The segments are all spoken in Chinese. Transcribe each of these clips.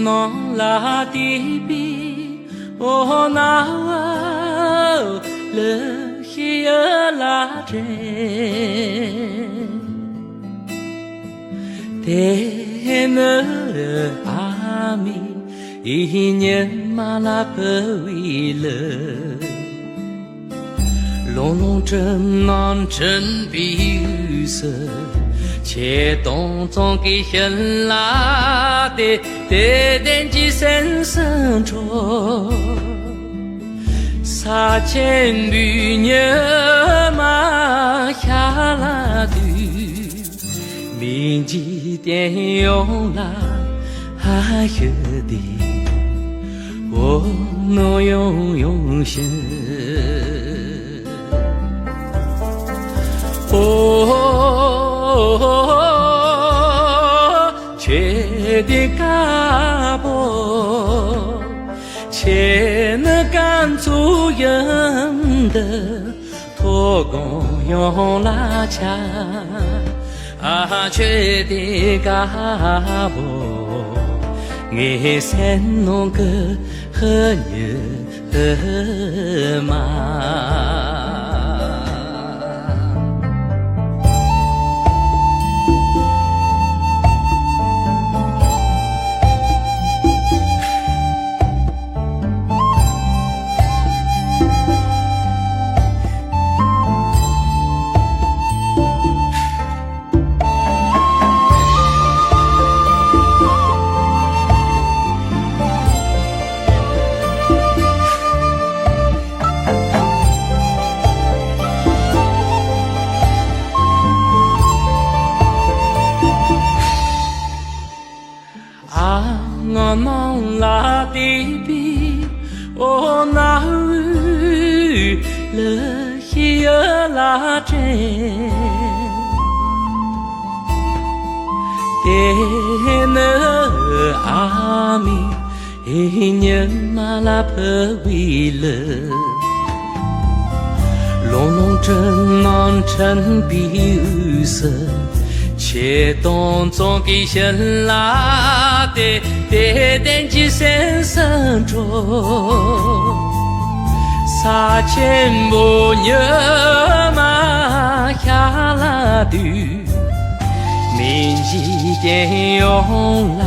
non la dibi o na le hia la tre te ne ami i nhân ma la pi le long long chân non chân bi se 且动中给人拉的得点几身身着，杀千女人马下拉的，铭记点用啦还有的，我能用心。却的嘎波，且能干出人的托公用拉恰却的嘎波，我三弄个和你嘛。我弄拉的比我那了一拉针，的那阿弥一年嘛拉破为了，龙龙真难真比有色。且动中给人拉的得点几身身着，杀千不牛马下拉的，铭记点用啦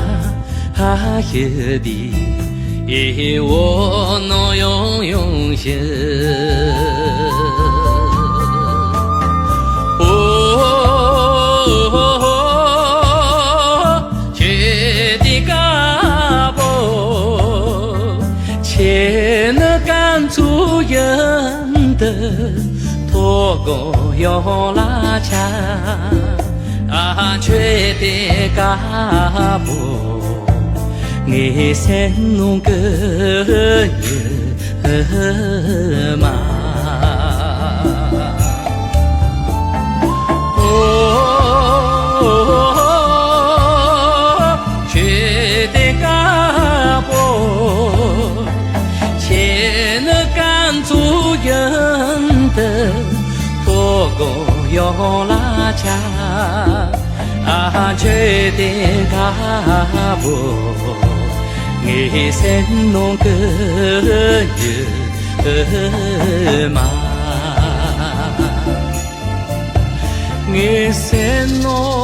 还有的，也我能用心。且能干出人的托公用拉恰却的嘎波，我三弄个人嘛。托公用拉恰却的嘎波，我三弄个人嘛，我三弄。